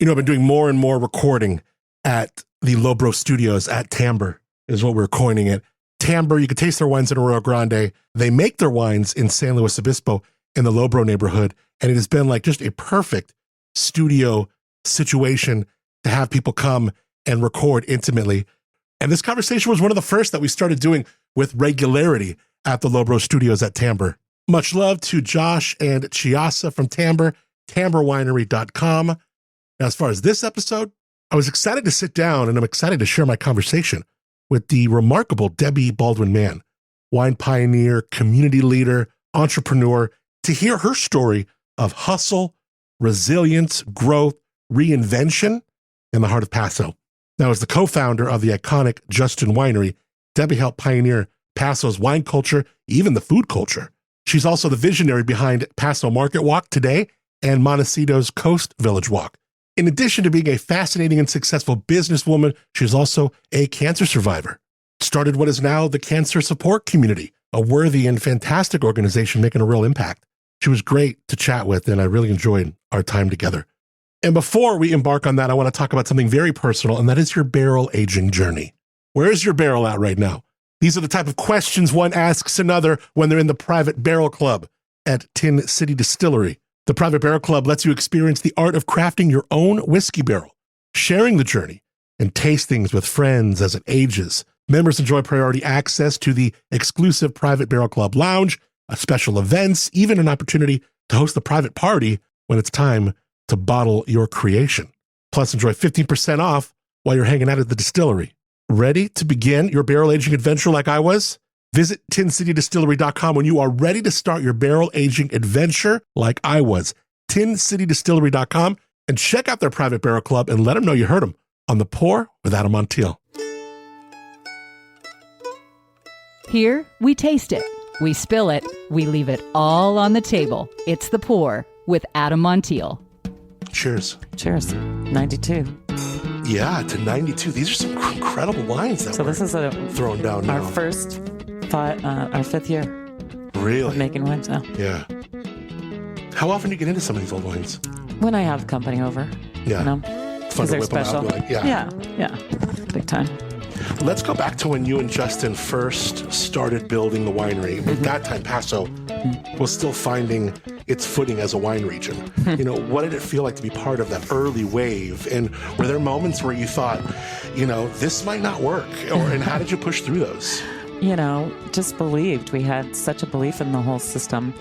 I've been doing more and more recording at the Lobro Studios at Timbre, is what we're coining it. Timbre, you can taste their wines in Arroyo Grande. They make their wines in San Luis Obispo in the Lobro neighborhood. And it has been like just a perfect studio situation to have people come and record intimately. And this conversation was one of the first that we started doing with regularity at the Lobro Studios at Timbre. Much love to Josh and Chiasa from Timbre, timbrewinery.com. As far as this episode, I was excited to sit down and I'm excited to share my conversation with the remarkable Debby Baldwin Mann, wine pioneer, community leader, entrepreneur, to hear her story of hustle, resilience, growth, reinvention in the heart of Paso. Now, as the co-founder of the iconic Justin Winery, Debby helped pioneer Paso's wine culture, even the food culture. She's also the visionary behind Paso Market Walk today and Montecito's Coast Village Walk. In addition to being a fascinating and successful businesswoman, she's also a cancer survivor. Started what is now the Cancer Support Community, a worthy and fantastic organization making a real impact. She was great to chat with, and I really enjoyed our time together. And before we embark on that, I want to talk about something very personal, and that is your barrel aging journey. Where is your barrel at right now? These are the type of questions one asks another when they're in the Private Barrel Club at Tin City Distillery. The Private Barrel Club lets you experience the art of crafting your own whiskey barrel, sharing the journey, and tastings with friends as it ages. Members enjoy priority access to the exclusive Private Barrel Club lounge, special events, even an opportunity to host a private party when it's time to bottle your creation. Plus, enjoy 15% off while you're hanging out at the distillery. Ready to begin your barrel aging adventure like I was? Visit tincitydistillery.com when you are ready to start your barrel aging adventure like I was. tincitydistillery.com, and check out their Private Barrel Club and let them know you heard them on The Pour with Adam Montiel. Here, we taste it, we spill it, we leave it all on the table. It's The Pour with Adam Montiel. Cheers. Cheers. 92. Yeah, to 92. These are some incredible wines that this is thrown down now. Our fifth year. Really? Of making wines now. Yeah. How often do you get into some of these old wines? When I have company over. Yeah. You know, Fun to they're whip them out, special. be like, yeah. Yeah. Big time. Let's go back to when you and Justin first started building the winery. At that time, Paso was still finding its footing as a wine region. What did it feel like to be part of that early wave? And were there moments where you thought, this might not work? And how did you push through those? Just believed. We had such a belief in the whole system.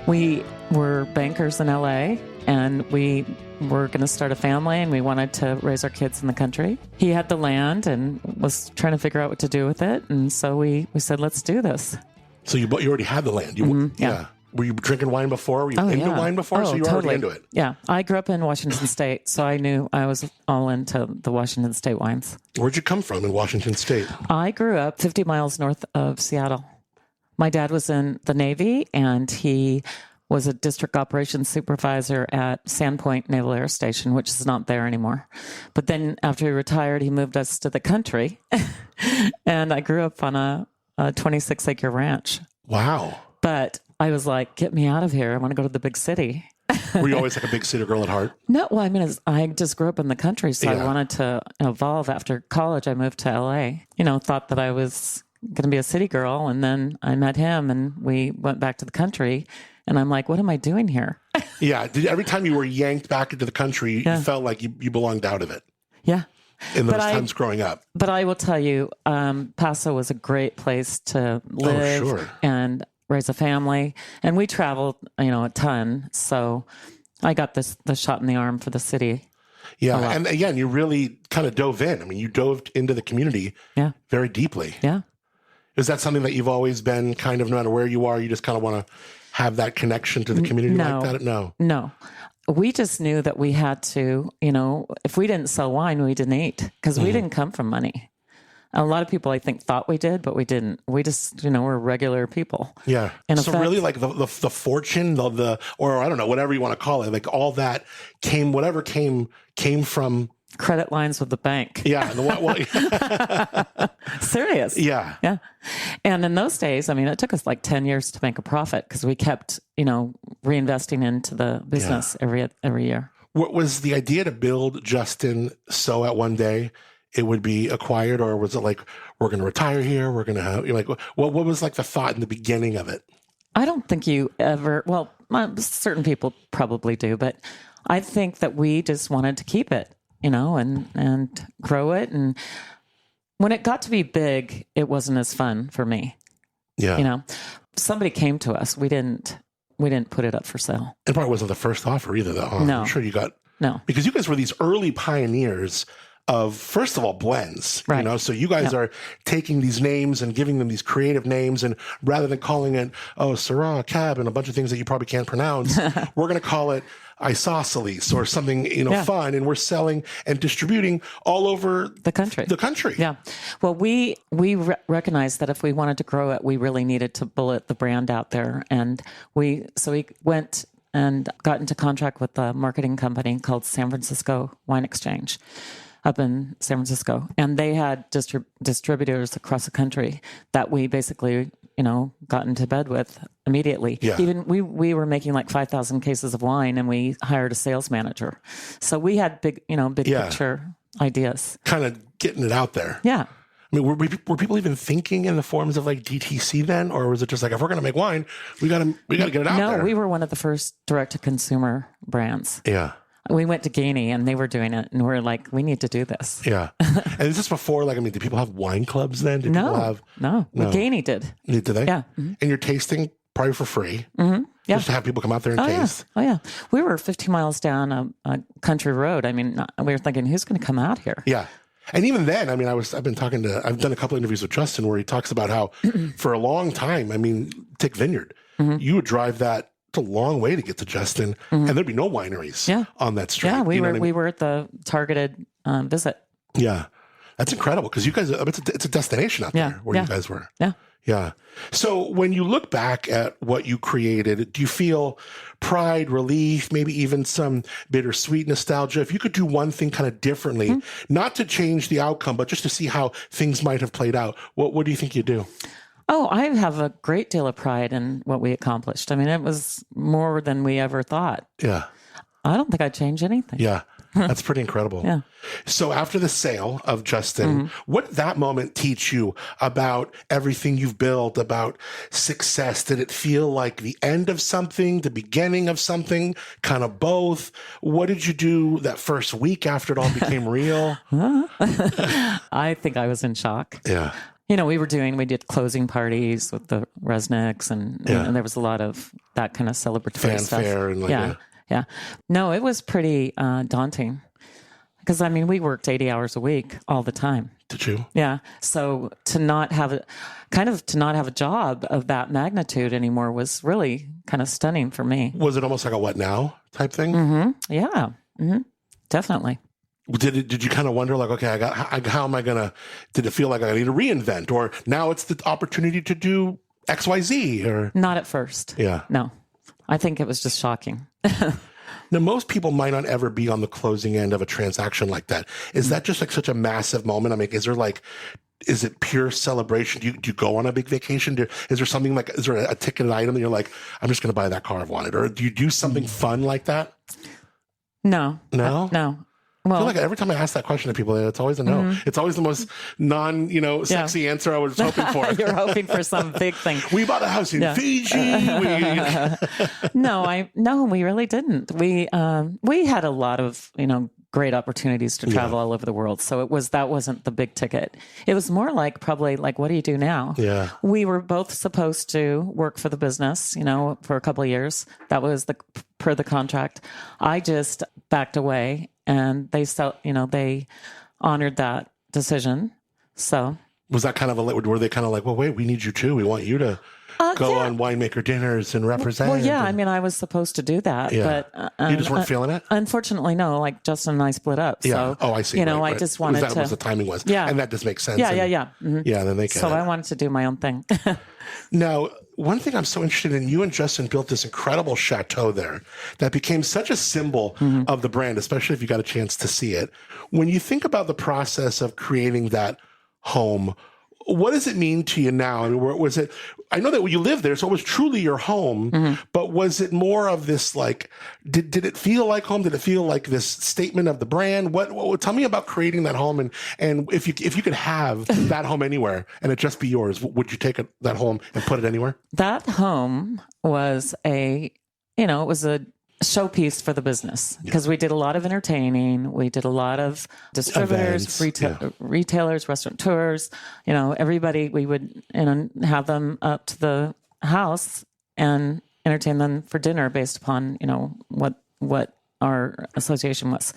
We were bankers in LA, and we were going to start a family, and we wanted to raise our kids in the country. He had the land and was trying to figure out what to do with it. And so we said, let's do this. So you already had the land. Yeah. Were you drinking wine before? Were you into wine before? So you were totally. already into it. Yeah. I grew up in Washington State, so I knew I was all into the Washington State wines. Where'd you come from in Washington State? I grew up 50 miles north of Seattle. My dad was in the Navy, and he was a district operations supervisor at Sandpoint Naval Air Station, which is not there anymore. But then after he retired, he moved us to the country. And I grew up on a 26-acre ranch. Wow. But I was like, get me out of here. I want to go to the big city. Were you always like a big city girl at heart? No, well, I just grew up in the country, so I wanted to evolve. After college, I moved to LA. Thought that I was going to be a city girl, and then I met him, and we went back to the country. And I'm like, what am I doing here? Yeah. Every time you were yanked back into the country, you felt like you belonged out of it. Yeah. In those times growing up. But I will tell you, Paso was a great place to live and raise a family. And we traveled, a ton. So I got the shot in the arm for the city. Yeah. And again, you really kind of dove in. I mean, you dove into the community very deeply. Yeah. Is that something that you've always been kind of, no matter where you are, you just kind of want to have that connection to the community like that? No. We just knew that we had to, if we didn't sell wine, we didn't eat, because we didn't come from money. A lot of people, I think, thought we did, but we didn't. We just, we're regular people. Yeah. So really, like the fortune, or I don't know, whatever you want to call it, like all that came from credit lines with the bank. Yeah. Serious. Yeah. Yeah. And in those days, it took us like 10 years to make a profit, because we kept, reinvesting into the business every year. What was the idea to build Justin so at one day it would be acquired, or was it like, we're going to retire here, we're going to have, you're like, what was like the thought in the beginning of it? I don't think you ever, well, certain people probably do, but I think that we just wanted to keep it, and grow it. And when it got to be big, it wasn't as fun for me. Yeah. Somebody came to us. We didn't put it up for sale. It probably wasn't the first offer either, though. Huh? No. I'm sure you got, no, because you guys were these early pioneers of, first of all, blends, right. So you guys are taking these names and giving them these creative names, and rather than calling it, Syrah, Cab, and a bunch of things that you probably can't pronounce, we're going to call it isosceles or something, fun, and we're selling and distributing all over the country. Yeah. Well, we recognized that if we wanted to grow it, we really needed to bullet the brand out there. And we went and got into contract with a marketing company called San Francisco Wine Exchange up in San Francisco. And they had distributors across the country that we basically, got into bed with immediately. Yeah. Even we were making like 5,000 cases of wine, and we hired a sales manager. So we had big picture ideas. Kind of getting it out there. Yeah. I mean, were people even thinking in the forms of like DTC then, or was it just like, if we're going to make wine, we got to get it out there? No, we were one of the first direct to consumer brands. Yeah. We went to Gainey and they were doing it, and we're like, we need to do this. Yeah. And is this before, did people have wine clubs then? Did people have? No. Gainey did. Did they? Yeah. Mm-hmm. And you're tasting probably for free. Mm-hmm. Yeah. Just to have people come out there and taste. Yeah. Oh, yeah. We were 15 miles down a country road. I mean, we were thinking, who's going to come out here? Yeah. And even then, I mean, I've done a couple of interviews with Justin where he talks about how for a long time, I mean, take Vineyard, you would drive that. It's a long way to get to Justin, and there'd be no wineries on that street. Yeah, we were at the targeted visit. Yeah, that's incredible because you guys, it's a destination out there where you guys were. Yeah. Yeah. So when you look back at what you created, do you feel pride, relief, maybe even some bittersweet nostalgia? If you could do one thing kind of differently, not to change the outcome, but just to see how things might have played out, what do you think you'd do? Oh, I have a great deal of pride in what we accomplished. I mean, it was more than we ever thought. Yeah. I don't think I'd change anything. Yeah. That's pretty incredible. Yeah. So after the sale of Justin, what did that moment teach you about everything you've built, about success? Did it feel like the end of something, the beginning of something, kind of both? What did you do that first week after it all became real? I think I was in shock. Yeah. We did closing parties with the Resnicks, and there was a lot of that kind of celebratory fanfare stuff. And Yeah. No, it was pretty daunting because, I mean, we worked 80 hours a week all the time. Did you? Yeah. So to not have a job of that magnitude anymore was really kind of stunning for me. Was it almost like a what now type thing? Mm-hmm. Yeah. Mm-hmm. Definitely. Did you kind of wonder, like, okay, how am I going to, did it feel like I need to reinvent, or now it's the opportunity to do X, Y, Z, or? Not at first. Yeah. No, I think it was just shocking. Now, most people might not ever be on the closing end of a transaction like that. Is that just like such a massive moment? I mean, is it pure celebration? Do you go on a big vacation? Is there a ticketed item that you're like, I'm just going to buy that car I've wanted? Or do you do something fun like that? No. No? No. I Well, feel like every time I ask that question to people, it's always a no. It's always the most sexy answer I was hoping for. You're hoping for some big thing. We bought a house in Fiji. No, we really didn't. We had a lot of, great opportunities to travel all over the world. So that wasn't the big ticket. It was more like probably like, what do you do now? Yeah. We were both supposed to work for the business, for a couple of years. That was per the contract. I just backed away, and they honored that decision. So was that kind of were they kind of like, well, wait, we need you too. We want you to go on winemaker dinners and represent. Well, yeah. I mean, I was supposed to do that, but you just weren't feeling it. Unfortunately, no. Like Justin and I split up. Yeah. So, oh, I see. I just wanted that was the timing was. Yeah. And that just makes sense. Yeah. Mm-hmm. Yeah. Then they can. So I wanted to do my own thing. Now, one thing I'm so interested in, you and Justin built this incredible chateau there that became such a symbol of the brand, especially if you got a chance to see it. When you think about the process of creating that home, what does it mean to you now? I mean, was it, I know that you lived there, so it was truly your home, but was it more of this, like, did it feel like home? Did it feel like this statement of the brand? What tell me about creating that home, and if you could have that home anywhere and it just be yours, would you take that home and put it anywhere? That home was it was a showpiece for the business because we did a lot of entertaining. We did a lot of distributors, retailers, restaurateurs, everybody. We would, have them up to the house and entertain them for dinner based upon, what our association was.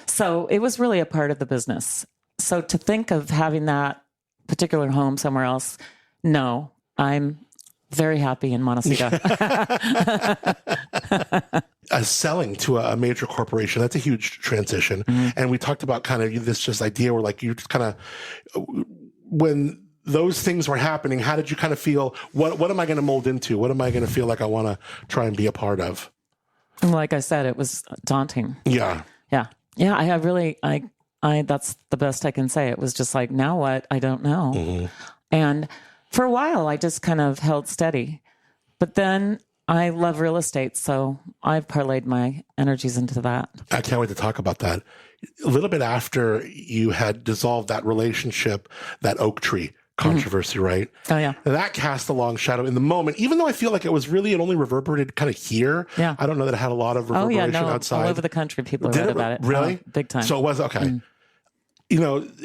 So it was really a part of the business. So to think of having that particular home somewhere else, no, I'm very happy in Montecito. Selling to a major corporation, that's a huge transition. And we talked about kind of this just idea where, like, you just kind of, when those things were happening, how did you kind of feel, what am I going to mold into? What am I going to feel like I want to try and be a part of? Like I said, it was daunting. Yeah. Yeah. I that's the best I can say. It was just like, now what? I don't know. And for a while, I just kind of held steady. But then I love real estate, so I've parlayed my energies into that. I can't wait to talk about that. A little bit after you had dissolved that relationship, that oak tree controversy, right? Oh, yeah. That cast a long shadow in the moment, even though I feel like it only reverberated kind of here. Yeah. I don't know that it had a lot of reverberation outside. All over the country, people read about it. Really? Oh, big time. So it was, okay.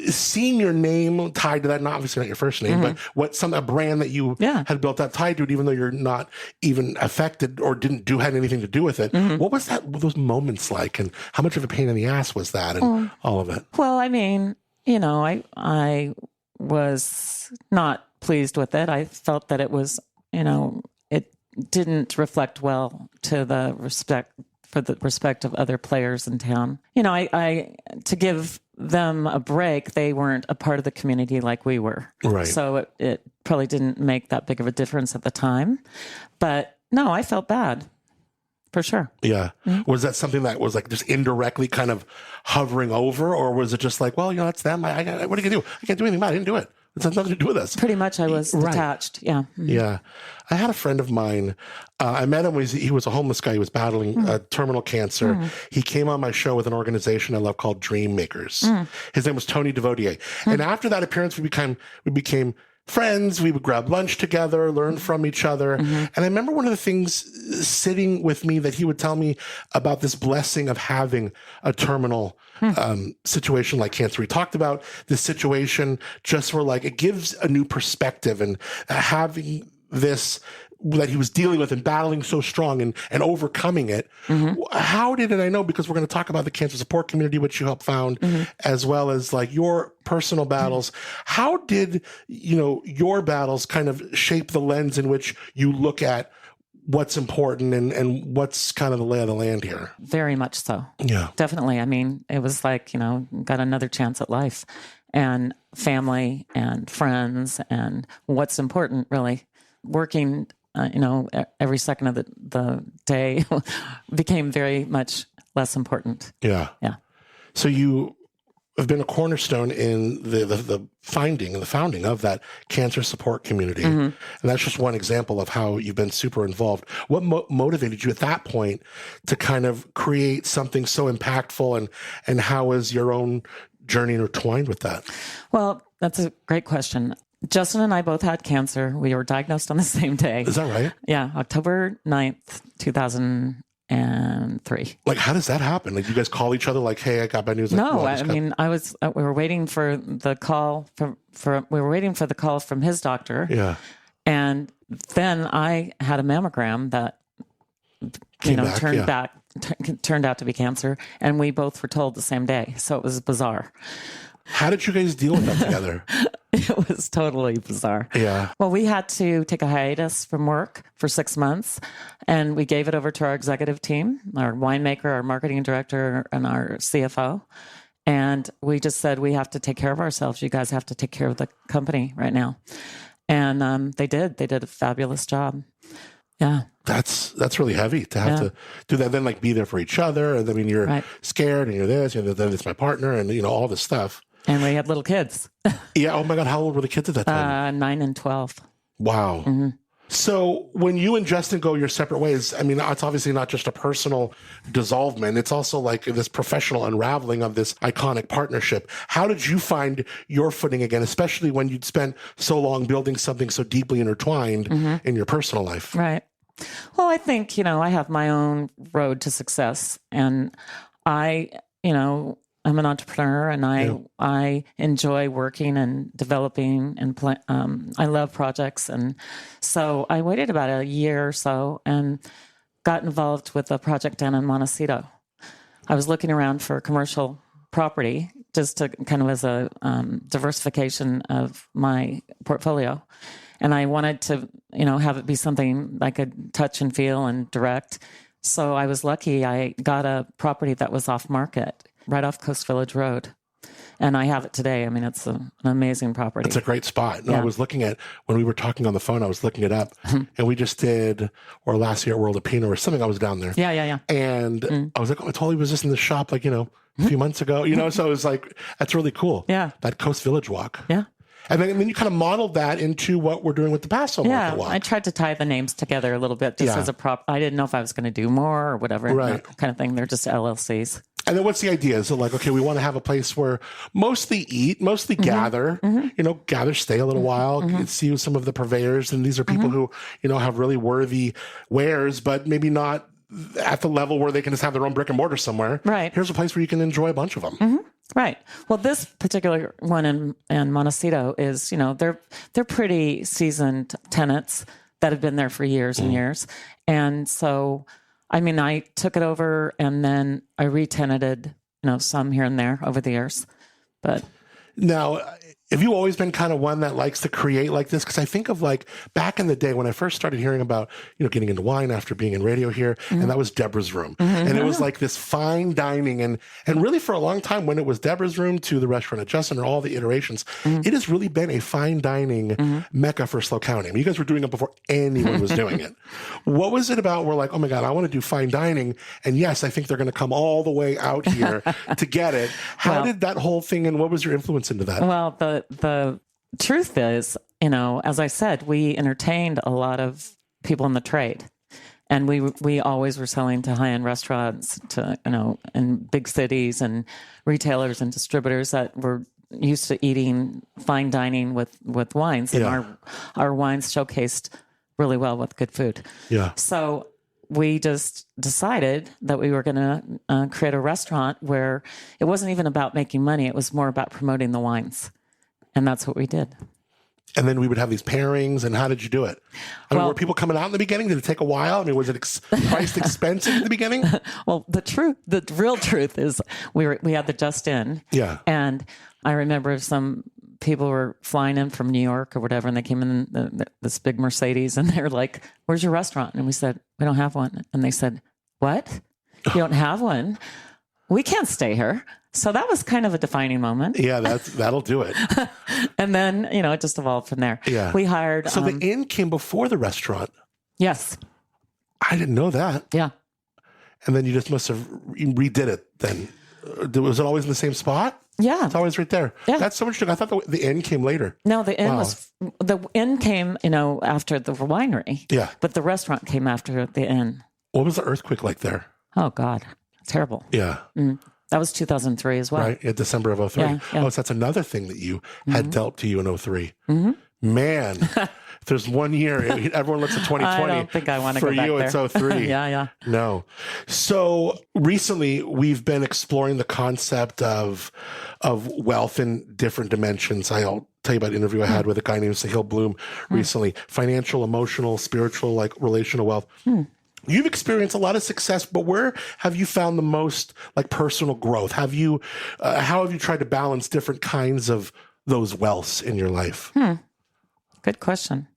Seeing your name tied to that, not obviously not your first name, but a brand that you had built up tied to it, even though you're not even affected or had anything to do with it. What was those moments like, and how much of a pain in the ass was that, and all of it? Well, I mean, I was not pleased with it. I felt that it was, it didn't reflect well to the respect of other players in town. I to give them a break, they weren't a part of the community like we were. Right. So it probably didn't make that big of a difference at the time. But no, I felt bad. For sure. Yeah. Was that something that was like just indirectly kind of hovering over, or was it just like, well, that's them. What are you going to do? I can't do anything about it. I didn't do it. It has nothing to do with us. Pretty much I was detached. Yeah. Yeah. I had a friend of mine. I met him. He was a homeless guy. He was battling terminal cancer. He came on my show with an organization I love called Dream Makers. His name was Tony Devotier. And after that appearance, we became friends. We would grab lunch together, learn from each other. And I remember one of the things sitting with me that he would tell me about this blessing of having a terminal situation like cancer. We talked about this situation just where, like, it gives a new perspective, and having this that he was dealing with and battling so strong and overcoming it. How did it, I know, because we're going to talk about the cancer support community, which you helped found, as well as like your personal battles. How did, your battles kind of shape the lens in which you look at what's important and what's kind of the lay of the land here? Very much so. Yeah. Definitely. I mean, it was like, got another chance at life and family and friends and what's important, really. Working, every second of the day became very much less important. Yeah. Yeah. So you have been a cornerstone in the founding of that cancer support community. And that's just one example of how you've been super involved. What motivated you at that point to kind of create something so impactful, and how is your own journey intertwined with that? Well, that's a great question. Justin and I both had cancer. We were diagnosed on the same day. Is that right? Yeah, October 9th, 2003. Like, how does that happen? Like, you guys call each other like, hey, I got bad news. Like, no, I mean, we were waiting for the call from his doctor. Yeah. And then I had a mammogram that, turned out to be cancer. And we both were told the same day. So it was bizarre. How did you guys deal with that together? It was totally bizarre. Yeah. Well, we had to take a hiatus from work for 6 months, and we gave it over to our executive team, our winemaker, our marketing director, and our CFO. And we just said, we have to take care of ourselves. You guys have to take care of the company right now. And they did. They did a fabulous job. Yeah. That's really heavy to have to do that. Then, like, be there for each other. And I mean, you're scared, and you're this, and then it's my partner, and all this stuff. And we had little kids, Yeah. Oh my God. How old were the kids at that time? 9 and 12. Wow. Mm-hmm. So when you and Justin go your separate ways, I mean, it's obviously not just a personal dissolvement. It's also like this professional unraveling of this iconic partnership. How did you find your footing again, especially when you'd spent so long building something so deeply intertwined in your personal life? Right. Well, I think, I have my own road to success, and I'm an entrepreneur, and I enjoy working and developing and I love projects. And so I waited about a year or so and got involved with a project down in Montecito. I was looking around for commercial property just to kind of as a diversification of my portfolio. And I wanted to, have it be something I could touch and feel and direct. So I was lucky. I got a property that was off market, right off Coast Village Road. And I have it today. I mean, it's an amazing property. It's a great spot. No, I was looking at, when we were talking on the phone, I was looking it up. And we just did, or last year at World of Pinot or something, I was down there. Yeah. And I was like, I totally was just in the shop, like, a few months ago, so it was like, that's really cool. Yeah. That Coast Village walk. Yeah. And then you kind of modeled that into what we're doing with the Paso Market walk. I tried to tie the names together a little bit just as a prop. I didn't know if I was going to do more or whatever, right. Kind of thing. They're just LLCs. And then what's the idea? Is it like, okay, we want to have a place where mostly eat, mostly gather, gather, stay a little while, see some of the purveyors. And these are people who, have really worthy wares, but maybe not at the level where they can just have their own brick and mortar somewhere. Right. Here's a place where you can enjoy a bunch of them. Right. Well, this particular one in Montecito is, they're pretty seasoned tenants that have been there for years and years. And so, I mean, I took it over and then I re-tenanted, some here and there over the years. But now, have you always been kind of one that likes to create like this? Because I think of like back in the day when I first started hearing about, getting into wine after being in radio here, and that was Deborah's Room. And it was like this fine dining. And really for a long time when it was Deborah's Room to the restaurant at Justin or all the iterations, it has really been a fine dining mecca for SLO County. I mean, you guys were doing it before anyone was doing it. What was it about where like, oh my God, I want to do fine dining. And yes, I think they're going to come all the way out here to get it. How did that whole thing, and what was your influence into that? Well, the truth is, as I said, we entertained a lot of people in the trade, and we always were selling to high-end restaurants, to in big cities, and retailers and distributors that were used to eating fine dining with wines, and our wines showcased really well with good food. Yeah. So we just decided that we were going to create a restaurant where it wasn't even about making money; it was more about promoting the wines. And that's what we did. And then we would have these pairings. And how did you do it? I mean, were people coming out in the beginning? Did it take a while? I mean, was it priced expensive at the beginning? Well, the real truth is we had the Just In. Yeah. And I remember some people were flying in from New York or whatever, and they came in this big Mercedes, and they're like, "Where's your restaurant?" And we said, "We don't have one." And they said, "What? You don't have one? We can't stay here." So that was kind of a defining moment. Yeah, that'll do it. And then, it just evolved from there. Yeah. We hired... So the inn came before the restaurant? Yes. I didn't know that. Yeah. And then you just must have redid it then. Was it always in the same spot? Yeah. It's always right there. Yeah. That's so much. I thought the inn came later. No, the inn came, after the winery. Yeah. But the restaurant came after the inn. What was the earthquake like there? Oh, God. Terrible. Yeah. That was 2003 as well. Right, in December of 2003. Yeah. Oh, so that's another thing that you had dealt to you in 2003. Man, if there's 1 year, everyone looks at 2020. I don't think I want to go back there. For you, it's 2003. Yeah. No. So recently, we've been exploring the concept of wealth in different dimensions. I'll tell you about an interview I had with a guy named Sahil Bloom recently. Financial, emotional, spiritual, like relational wealth. You've experienced a lot of success, but where have you found the most like personal growth? How have you tried to balance different kinds of those wealths in your life? Good question.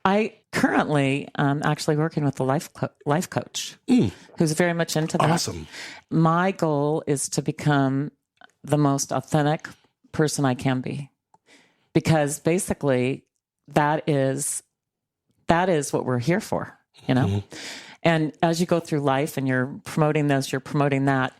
I currently actually working with a life coach who's very much into that. Awesome. My goal is to become the most authentic person I can be, because basically that is what we're here for. And as you go through life and you're promoting this, you're promoting that,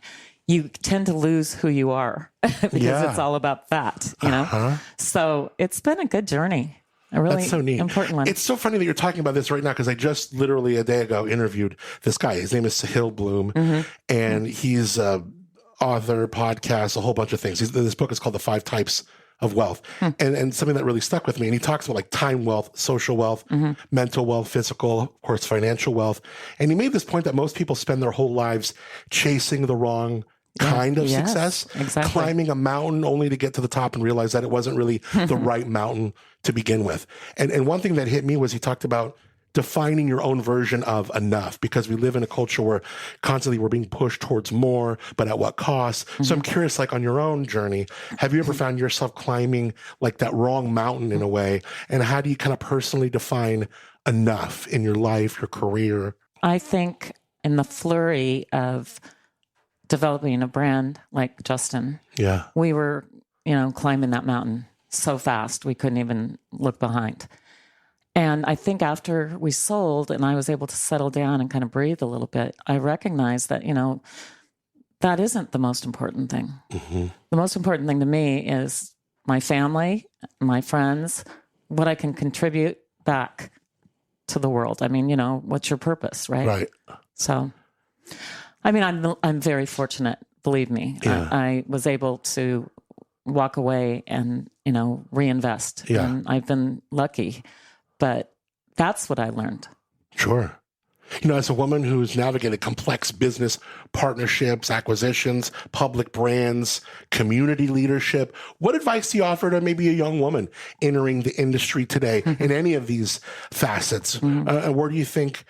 you tend to lose who you are because it's all about that, you know? So it's been a good journey. A really That's so neat. Important one. It's so funny that you're talking about this right now because I just literally a day ago interviewed this guy. His name is Sahil Bloom, and he's author, podcast, a whole bunch of things. This book is called The 5 Types of Wealth, and something that really stuck with me. And he talks about like time wealth, social wealth, mental wealth, physical, of course, financial wealth. And he made this point that most people spend their whole lives chasing the wrong kind of success, climbing a mountain only to get to the top and realize that it wasn't really the right mountain to begin with. And one thing that hit me was he talked about defining your own version of enough, because we live in a culture where constantly we're being pushed towards more, but at what cost? So I'm curious, like on your own journey, have you ever found yourself climbing like that wrong mountain in a way? And how do you kind of personally define enough in your life, your career? I think in the flurry of developing a brand like Justin, we were, climbing that mountain so fast we couldn't even look behind. And I think after we sold and I was able to settle down and kind of breathe a little bit, I recognized that, that isn't the most important thing. The most important thing to me is my family, my friends, what I can contribute back to the world. I mean, what's your purpose, right? Right. So, I mean, I'm very fortunate, believe me. I was able to walk away and, reinvest. And I've been lucky. But that's what I learned. Sure. As a woman who's navigated complex business partnerships, acquisitions, public brands, community leadership, what advice do you offer to maybe a young woman entering the industry today in any of these facets? And where do you think,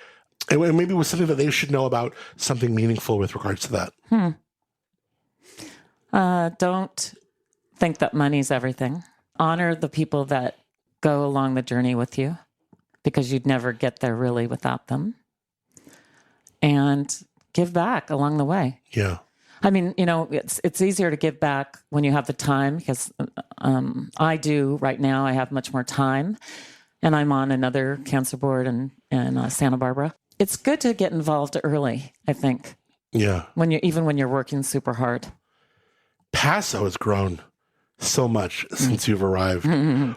and maybe with something that they should know about something meaningful with regards to that? Don't think that money's everything. Honor the people that go along the journey with you, because you'd never get there really without them. And give back along the way. Yeah. I mean, it's easier to give back when you have the time, because I do right now. I have much more time, and I'm on another cancer board in Santa Barbara. It's good to get involved early, I think. Yeah. Even when you're working super hard. Paso has grown so much since you've arrived.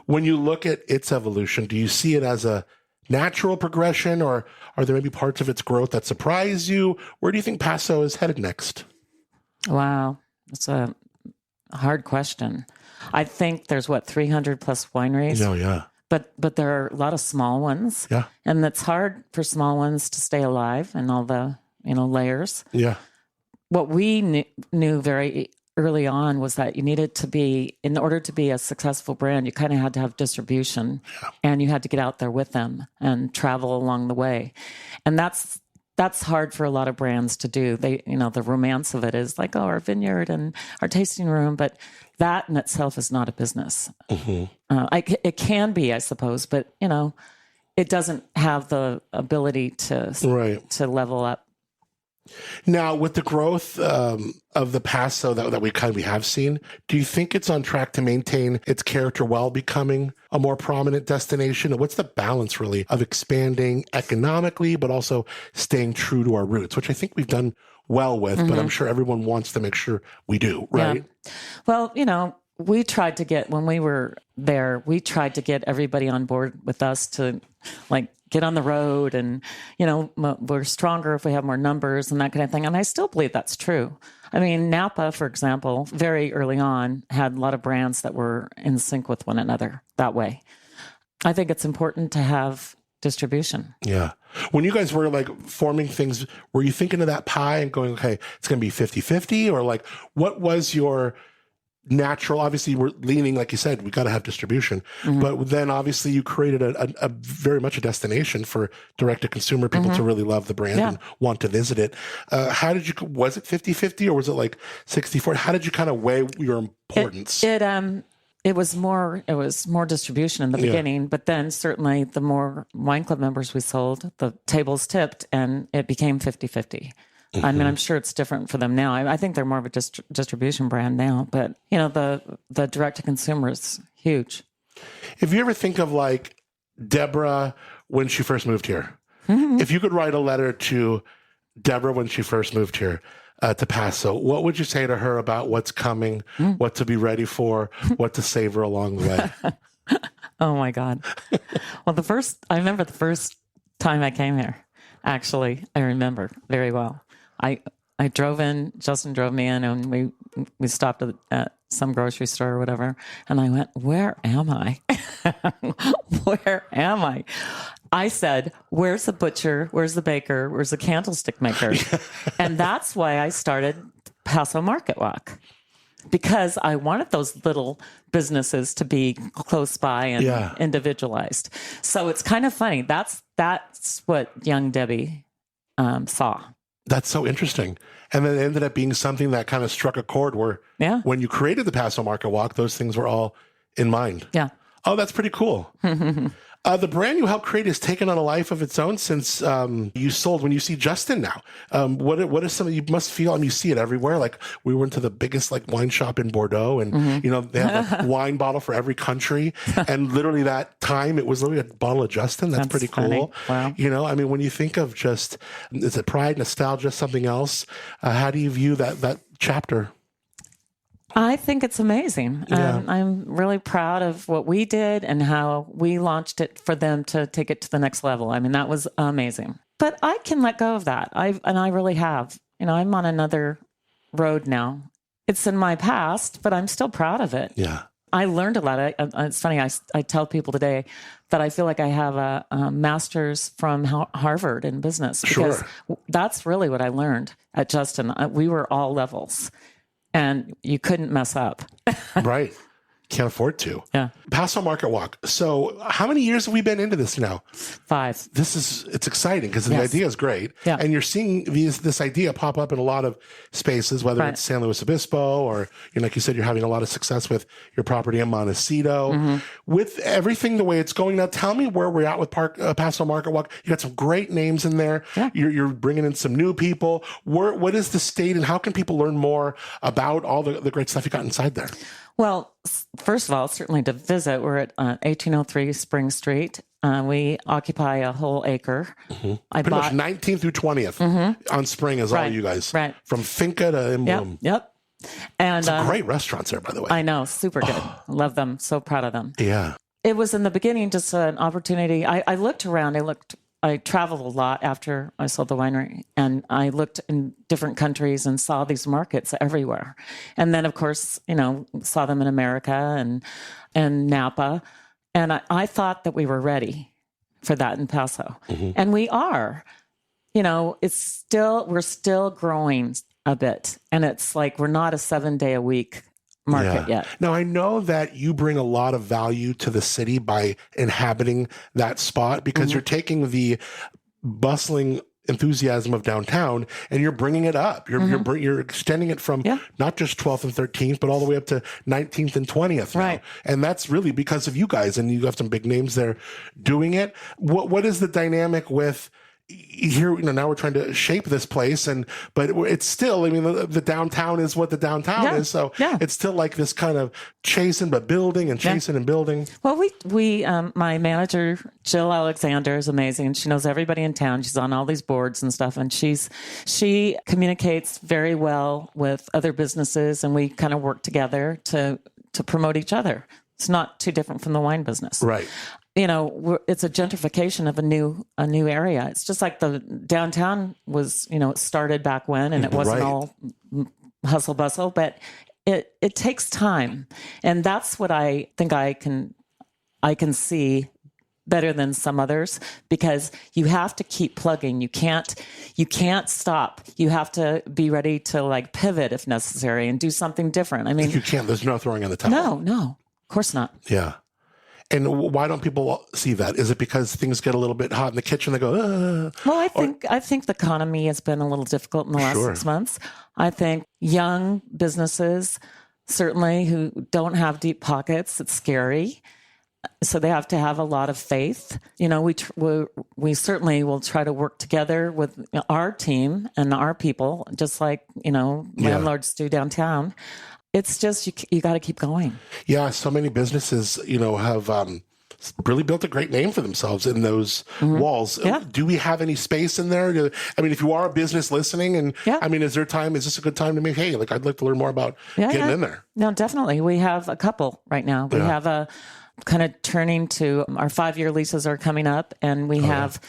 When you look at its evolution, do you see it as a natural progression, or are there maybe parts of its growth that surprise you? Where do you think Paso is headed next? Wow. That's a hard question. I think there's 300 plus wineries. Oh, yeah. But there are a lot of small ones. Yeah. And it's hard for small ones to stay alive and all the, layers. Yeah. What we knew very early on was that you needed to be, in order to be a successful brand, you kind of had to have distribution, and you had to get out there with them and travel along the way. And that's hard for a lot of brands to do. They, the romance of it is like, our vineyard and our tasting room, but that in itself is not a business. It can be, I suppose, but it doesn't have the ability to level up. Now, with the growth of the Paso that we have seen, do you think it's on track to maintain its character while becoming a more prominent destination? And what's the balance, really, of expanding economically, but also staying true to our roots, which I think we've done well with, but I'm sure everyone wants to make sure we do, right? Yeah. Well, we tried to get, when we were there, we tried to get everybody on board with us to, get on the road, and, we're stronger if we have more numbers and that kind of thing. And I still believe that's true. I mean, Napa, for example, very early on had a lot of brands that were in sync with one another that way. I think it's important to have distribution. Yeah. When you guys were forming things, were you thinking of that pie and going, okay, it's going to be 50-50, or what was your natural? Obviously we're leaning, like you said, we got to have distribution, but then obviously you created a very much a destination for direct to consumer people to really love the brand and want to visit it. How did you, was it 50-50 or was it 60-40? How did you kind of weigh your importance? It was more distribution in the beginning, but then certainly the more wine club members we sold, the tables tipped and it became 50-50. I mean, I'm sure it's different for them now. I think they're more of a distribution brand now, but the direct to consumer is huge. If you ever think of Deborah when she first moved here, if you could write a letter to Deborah when she first moved here, to Paso, what would you say to her about what's coming, what to be ready for, what to savor along the way? Oh my God. Well, I remember the first time I came here. Actually, I remember very well. I drove in, Justin drove me in, and we stopped at some grocery store or whatever. And I went, where am I? Where am I? I said, where's the butcher? Where's the baker? Where's the candlestick maker? And that's why I started Paso Market Walk, because I wanted those little businesses to be close by and individualized. So it's kind of funny. That's what young Debby saw. That's so interesting. And then it ended up being something that kind of struck a chord where when you created the Paso Market Walk, those things were all in mind. Yeah. Oh, that's pretty cool. The brand you helped create has taken on a life of its own since you sold. When you see Justin now, what is some, you must feel, and you see it everywhere. Like we went to the biggest wine shop in Bordeaux, and they have a wine bottle for every country. And literally that time, it was literally a bottle of Justin. That's pretty cool. Wow. When you think of just, is it pride, nostalgia, something else? How do you view that chapter? I think it's amazing. Yeah. I'm really proud of what we did and how we launched it for them to take it to the next level. I mean, that was amazing. But I can let go of that. I really have. I'm on another road now. It's in my past, but I'm still proud of it. Yeah. I learned a lot. It's funny. I tell people today that I feel like I have a master's from Harvard in business, because that's really what I learned at Justin. We were all levels. And you couldn't mess up. Right. Can't afford to. Yeah. Paso Market Walk. So how many years have we been into this now? 5. It's exciting because the idea is great. Yeah. And you're seeing this idea pop up in a lot of spaces, whether it's San Luis Obispo or, like you said, you're having a lot of success with your property in Montecito. With everything the way it's going now, tell me where we're at with Paso Market Walk. You got some great names in there. Yeah. You're bringing in some new people. What is the state, and how can people learn more about all the great stuff you got inside there? Well, first of all, certainly to visit, we're at 1803 Spring Street. We occupy a whole acre. Pretty much 19th through 20th on Spring is all you guys. Right. From Finca to In Bloom. Yep. And some great restaurants there, by the way. I know. Super good. Love them. So proud of them. Yeah. It was in the beginning just an opportunity. I looked around. I traveled a lot after I sold the winery, and I looked in different countries and saw these markets everywhere. And then, of course, saw them in America and Napa. And I thought that we were ready for that in Paso. And we are. We're still growing a bit. And it's like we're not a 7-day-a-week market yet. Now, I know that you bring a lot of value to the city by inhabiting that spot, because you're taking the bustling enthusiasm of downtown and you're bringing it up. You're extending it from not just 12th and 13th, but all the way up to 19th and 20th. Right. And that's really because of you guys, and you have some big names there doing it. What is the dynamic with here? Now we're trying to shape this place, but it's still, the downtown is what the downtown is. So it's still like this kind of chasing but building and chasing and building. Well, we my manager, Jill Alexander, is amazing. She knows everybody in town. She's on all these boards and stuff. And she communicates very well with other businesses, and we kind of work together to promote each other. It's not too different from the wine business. Right. It's a gentrification of a new area. It's just like the downtown was, it started back when, and it wasn't all hustle bustle, but it takes time. And that's what I think I can see better than some others, because you have to keep plugging. You can't stop. You have to be ready to pivot if necessary and do something different. You can't, there's no throwing in the towel. No, of course not. Yeah. And why don't people see that? Is it because things get a little bit hot in the kitchen? They go, Well, I think the economy has been a little difficult in the last 6 months. I think young businesses, certainly, who don't have deep pockets, it's scary. So they have to have a lot of faith. We certainly will try to work together with our team and our people, just like, landlords do downtown. It's just, you got to keep going. Yeah. So many businesses, have really built a great name for themselves in those walls. Yeah. Do we have any space in there? I mean, if you are a business listening, and I mean, is this a good time to make, hey, like, I'd like to learn more about getting in there? No, definitely. We have a couple right now. We have a kind of turning to our 5-year leases are coming up, and we have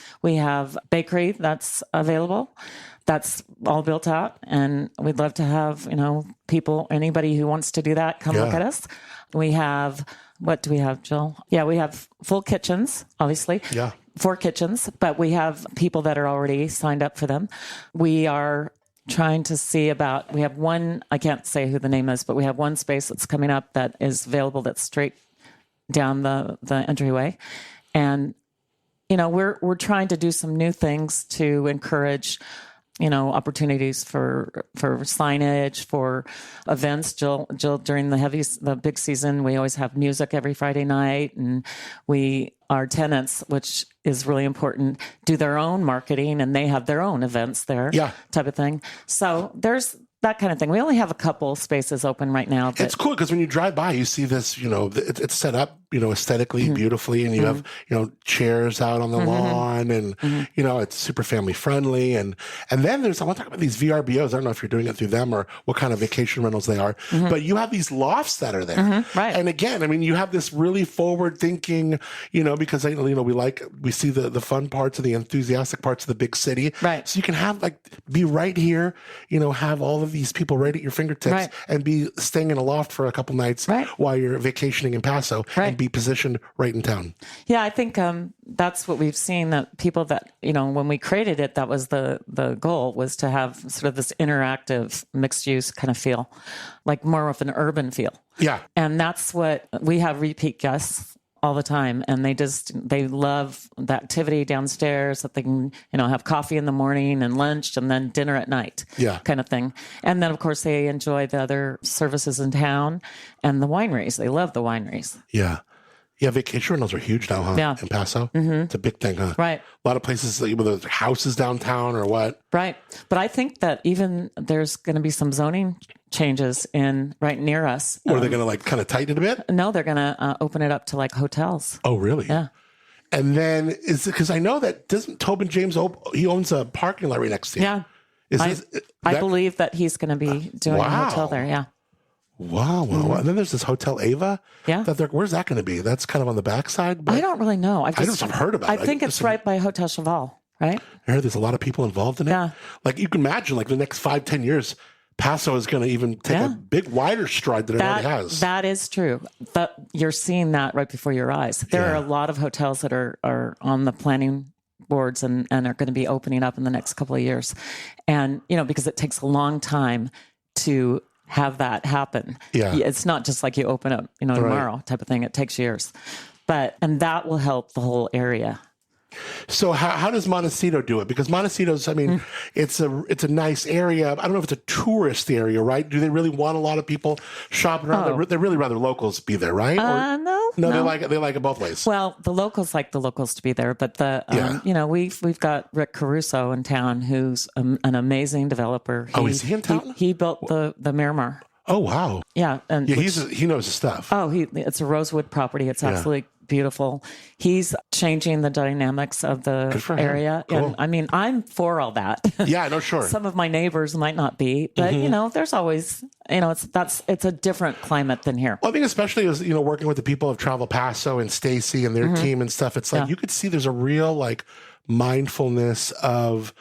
bakery that's available. That's all built out, and we'd love to have, anybody who wants to do that, come look at us. We have, what do we have, Jill? Yeah, we have full kitchens, obviously. Yeah. 4 kitchens, but we have people that are already signed up for them. We are trying to see about, we have one, I can't say who the name is, but we have one space that's coming up that is available that's straight down the entryway. And, we're trying to do some new things to encourage, opportunities for signage, for events. Jill, during the big season, we always have music every Friday night, and our tenants, which is really important, do their own marketing, and they have their own events there, type of thing. So there's that kind of thing. We only have a couple spaces open right now. But it's cool because when you drive by, you see this, it's set up, aesthetically beautifully, and you have, chairs out on the lawn, and, it's super family friendly. And then I want to talk about these VRBOs. I don't know if you're doing it through them or what kind of vacation rentals they are, but you have these lofts that are there. Right. And again, I mean, you have this really forward thinking, because, we see the fun parts and the enthusiastic parts of the big city. Right. So you can have be right here, have all of these people right at your fingertips, and be staying in a loft for a couple nights while you're vacationing in Paso, and be positioned right in town. Yeah, I think that's what we've seen, that people that, when we created it, that was the goal, was to have sort of this interactive mixed use kind of feel, like more of an urban feel. Yeah. And that's what we have, repeat guests all the time, and they love the activity downstairs, that they can have coffee in the morning and lunch and then dinner at night, kind of thing. And then of course they enjoy the other services in town and the wineries. They love the wineries. Vacation rentals are huge now, in Paso. It's a big thing, huh? Right. A lot of places, whether it's houses downtown or what. Right. But I think that even there's going to be some zoning changes right near us. Or are they going to kind of tighten it a bit? No, they're going to open it up to hotels. Oh, really? Yeah. And then because I know that doesn't Tobin James he owns a parking lot right next to you. Yeah. I believe that he's going to be doing a hotel there. Yeah. Wow. And then there's this Hotel Ava. Yeah. Where's that going to be? That's kind of on the backside. But I don't really know. I've heard about it. I think it's right by Hotel Cheval, right? I heard there's a lot of people involved in it. Yeah. You can imagine, the next 5-10 years, Paso is going to even take a big wider stride than it already has. That is true. But you're seeing that right before your eyes. There are a lot of hotels that are on the planning boards and are going to be opening up in the next couple of years. And, because it takes a long time to have that happen. Yeah. It's not just like you open up, tomorrow type of thing. It takes years. And that will help the whole area. So how does Montecito do it? Because Montecito's, it's a nice area. I don't know if it's a tourist area, right? Do they really want a lot of people shopping around? They're really rather locals be there, right? No. They like it both ways. Well, the locals like the locals to be there, but we've got Rick Caruso in town, who's an amazing developer. Is he in town? He built the Miramar. Oh wow! Yeah, and he knows his stuff. Oh, it's a rosewood property. It's absolutely beautiful. He's changing the dynamics of the area. Cool. And I'm for all that. Yeah, no, sure. Some of my neighbors might not be, but there's always, it's a different climate than here. Well, I think especially as, working with the people of Travel Paso and Stacy and their team and stuff, it's you could see there's a real mindfulness of,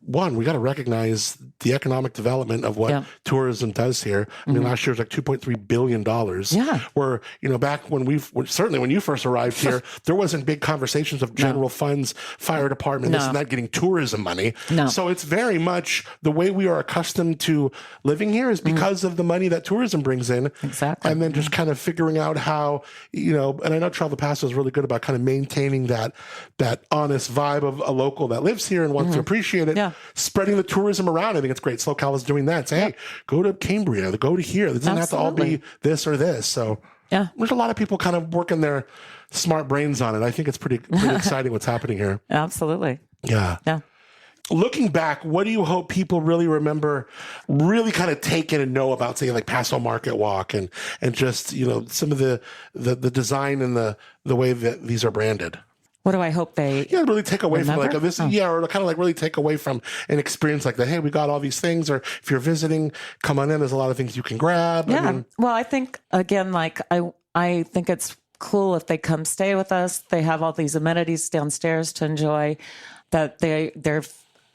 one, we got to recognize the economic development of what tourism does here. Last year was $2.3 billion. Yeah. Where, back when certainly when you first arrived here, there wasn't big conversations of general funds, fire department, this and that, getting tourism money. No. So it's very much the way we are accustomed to living here is because of the money that tourism brings in. Exactly. And then just kind of figuring out how, and I know Travel Paso is really good about kind of maintaining that honest vibe of a local that lives here and wants to appreciate it. Yeah. Spreading the tourism around. I think it's great. SoCal is doing that. Say, hey, go to Cambria, go to here. It doesn't have to all be this or this. So there's a lot of people kind of working their smart brains on it. I think it's pretty exciting what's happening here. Absolutely. Yeah. Yeah. Looking back, what do you hope people really remember, really kind of take in and know about, say, like Paso Market Walk and just, some of the design and the way that these are branded? What do I hope they really take away remember? from this, or kind of like really take away from an experience like that. Hey, we got all these things, or if you're visiting, come on in. There's a lot of things you can grab. Yeah. Well, I think, again, like I think it's cool if they come stay with us. They have all these amenities downstairs to enjoy, that they're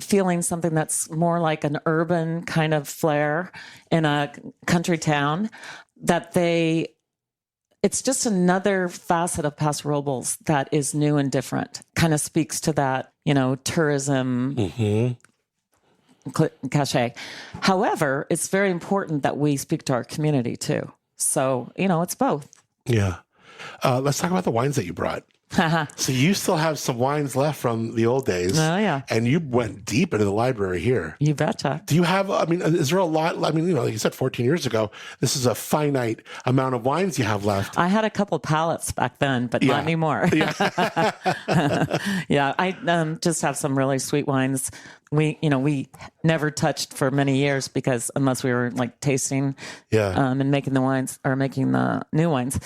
feeling something that's more like an urban kind of flair in a country town, it's just another facet of Paso Robles that is new and different. Kind of speaks to that, tourism cachet. However, it's very important that we speak to our community too. So, it's both. Yeah. Let's talk about the wines that you brought. So you still have some wines left from the old days. Oh, yeah. And you went deep into the library here. You betcha. Do you have, is there a lot? Like you said 14 years ago, this is a finite amount of wines you have left. I had a couple pallets back then, but not anymore. Yeah. Yeah. I just have some really sweet wines. We never touched for many years because unless we were like tasting and making the wines or making the new wines.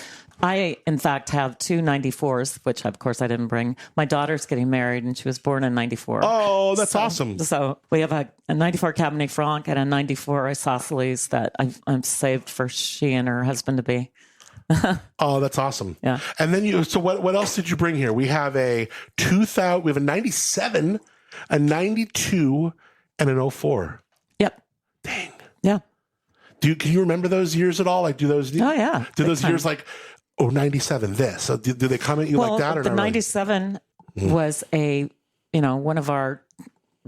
I, in fact, have two 94s, which of course I didn't bring. My daughter's getting married and she was born in 94. Oh, that's awesome. So we have a 94 Cabernet Franc and a 94 Isosceles that I've saved for she and her husband to be. Oh, that's awesome. Yeah. And then so what else did you bring here? We have a 2000, we have a 97, a 92, and an 04. Yep. Dang. Yeah. Can you remember those years at all? Like, do those? Oh, yeah. Do those years like, 97 this? So do they come at you like that or the not? 97 was one of our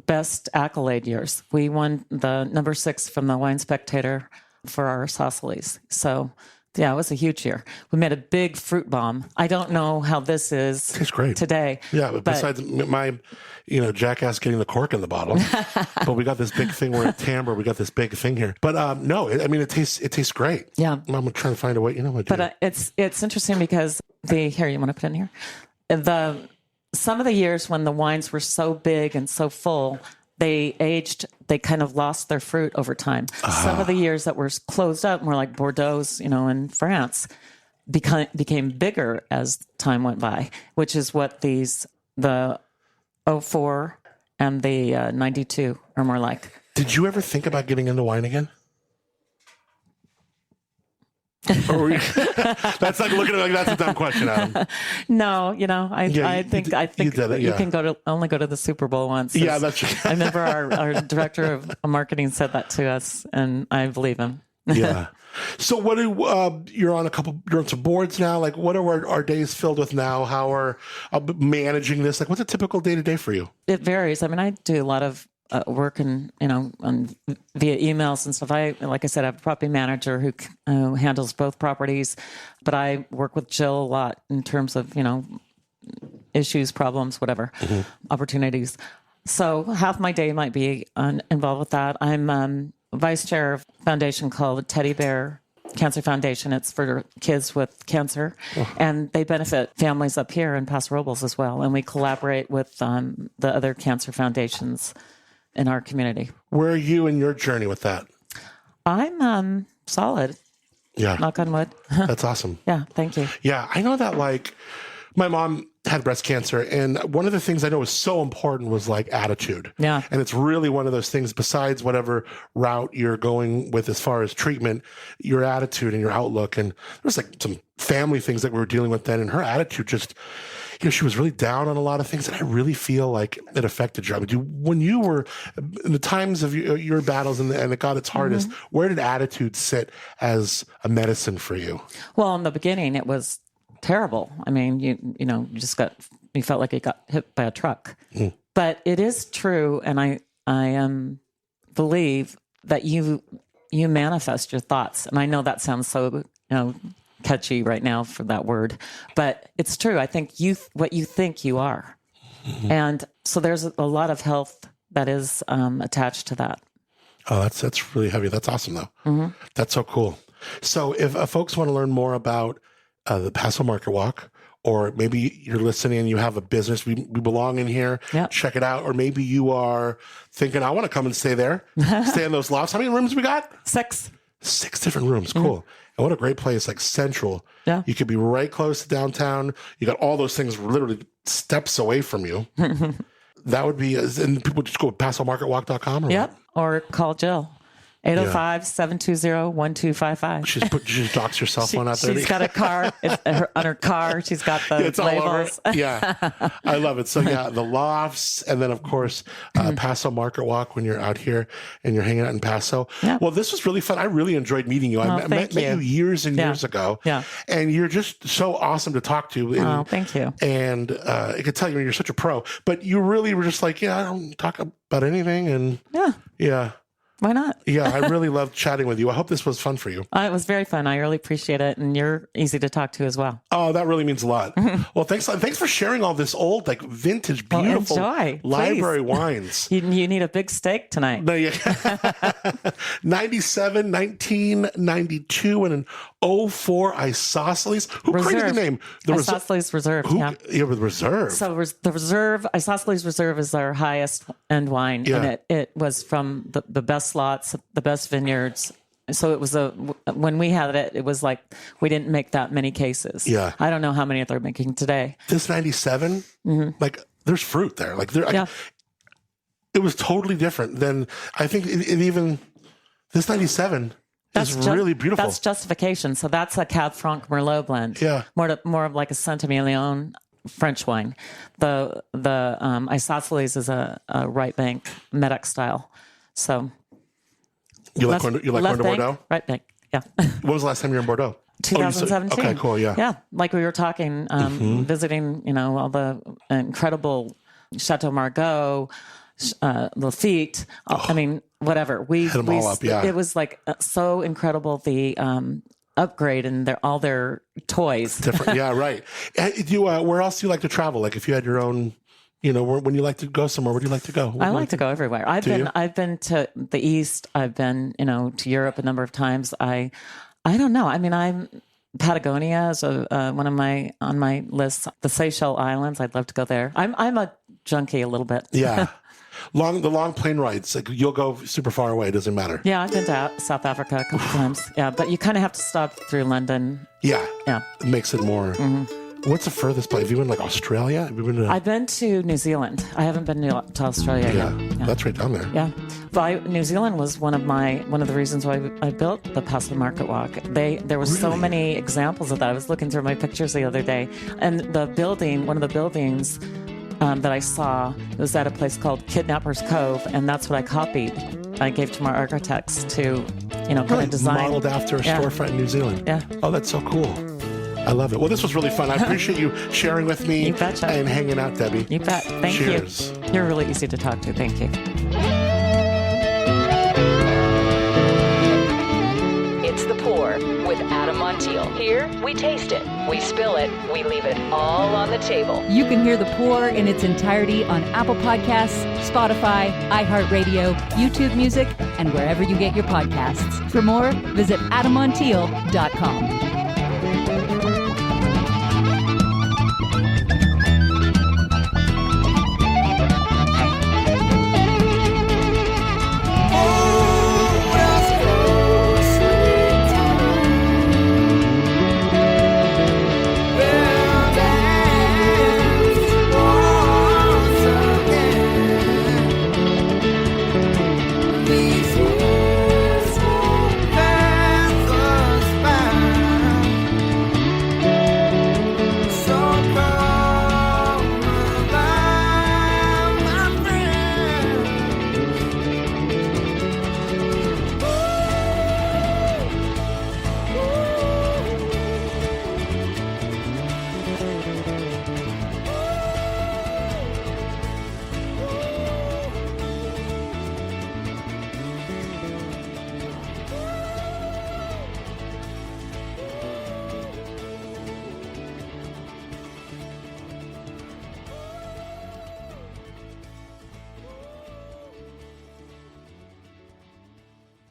best accolade years. We won the number 6 from the Wine Spectator for our isosceles. So yeah, it was a huge year. We made a big fruit bomb. I don't know how this is great today. Yeah, but besides my, jackass getting the cork in the bottle, but we got this big thing. We're in Tamber. We got this big thing here. But no, it tastes great. Yeah, I'm trying to find a way. But it's interesting because here, you want to put it in here? Some of the years when the wines were so big and so full, they kind of lost their fruit over time. Some of the years that were closed up, more like Bordeaux, in France, became bigger as time went by, which is what the 04 and the 92 are more like. Did you ever think about getting into wine again? That's like looking at that's a dumb question, Adam. No, I think you can only go to the Super Bowl once. Yeah, that's true. I remember our director of marketing said that to us, and I believe him. Yeah. So you're on some boards now? Like, what are our days filled with now? How are managing this? Like, what's a typical day to day for you? It varies. I do a lot of work and via emails and stuff. Like I said, I have a property manager who handles both properties, but I work with Jill a lot in terms of issues, problems, whatever, opportunities. So half my day might be involved with that. I'm vice chair of a foundation called Teddy Bear Cancer Foundation. It's for kids with cancer, and they benefit families up here in Paso Robles as well. And we collaborate with the other cancer foundations in our community. Where are you in your journey with that? I'm solid. Yeah. Knock on wood. That's awesome. Yeah. Thank you. Yeah. I know that my mom had breast cancer, and one of the things I know was so important was attitude. Yeah. And it's really one of those things, besides whatever route you're going with as far as treatment, your attitude and your outlook. And there was some family things that we were dealing with then, and her attitude just, she was really down on a lot of things, and I really feel like it affected you. When you were in the times of your battles and it got its hardest, where did attitude sit as a medicine for you? Well, in the beginning, it was terrible. You felt like you got hit by a truck. But it is true, and I believe that you manifest your thoughts. And I know that sounds so catchy right now for that word, but it's true. I think what you think you are. And so there's a lot of health that is attached to that. Oh, that's really heavy. That's awesome though. That's so cool. So if folks want to learn more about the Paso Market Walk or maybe you're listening and you have a business, we belong in here, check it out. Or maybe you are thinking, I want to come and stay there, stay in those lofts. How many rooms we got? 6. 6 different rooms. Cool. And what a great place, like central. Yeah. You could be right close to downtown. You got all those things literally steps away from you. That would be, and people just go to PasoMarketWalk.com. Yep. Or call Jill. 805-720-1255. She docks her cell phone out there. She's got a car. On her car, she's got the it's labels. All over. Yeah. I love it. So yeah, the lofts, and then of course, Paso Market Walk when you're out here and you're hanging out in Paso. Yeah. Well, this was really fun. I really enjoyed meeting you. I met you years and years ago. Yeah. And you're just so awesome to talk to. And, thank you. And I could tell you're such a pro, but you really were just like, I don't talk about anything. And yeah. Why not? Yeah, I really loved chatting with you. I hope this was fun for you. It was very fun. I really appreciate it. And you're easy to talk to as well. Oh, that really means a lot. Well, thanks for sharing all this old, like vintage, beautiful library wines. You need a big steak tonight. 97, 1992, and an 04 Isosceles. Who created the name? The Isosceles Reserve. The Reserve. So the Reserve, Isosceles Reserve is our highest end wine. Yeah. And it was from the best lots, the best vineyards. So it was when we had it, it was like we didn't make that many cases. Yeah. I don't know how many they're making today. This 97, like there's fruit there. Like it was totally different than, I think even this 97 is really beautiful. That's justification. So that's a Cab Franc Merlot blend. Yeah. More of like a Saint-Emilion French wine. The Isosceles is a right bank Medoc style. So you like going to Bordeaux? Right bank. Yeah. When was the last time you were in Bordeaux? 2017. Okay, cool. Yeah. Yeah. Like we were talking, visiting, all the incredible Chateau Margaux, Lafite. I mean, whatever. We hit them all up. Yeah. It was like so incredible. The upgrade and all their toys. Different. Yeah. Right. Where else do you like to travel? Like if you had your own, when you like to go somewhere, where do you like to go? I like to go everywhere. I've been to the East. I've been, to Europe a number of times. I don't know. I mean, Patagonia is one of on my list. The Seychelles Islands. I'd love to go there. I'm a junkie a little bit. Yeah. The long plane rides, like you'll go super far away. It doesn't matter. Yeah, I've been to South Africa a couple times. Yeah, but you kind of have to stop through London. Yeah. It makes it more. What's the furthest place? Have you been like Australia? I've been to New Zealand. I haven't been to Australia yet. Yeah, that's right down there. Yeah, but New Zealand was one of the reasons why I built the Paso Market Walk. There were so many examples of that. I was looking through my pictures the other day, and one of the buildings that I saw was at a place called Kidnappers Cove, and that's what I copied. I gave to my architects to, kind of design. Modeled after a storefront in New Zealand. Yeah. Oh, that's so cool. I love it. Well, this was really fun. I appreciate you sharing with me and hanging out, Debbie. You bet. Thank Cheers. you. You're really easy to talk to. Thank you. It's The Pour with Adam Montiel. Here, we taste it, we spill it, we leave it all on the table. You can hear The Pour in its entirety on Apple Podcasts, Spotify, iHeartRadio, YouTube Music, and wherever you get your podcasts. For more, visit AdamMontiel.com.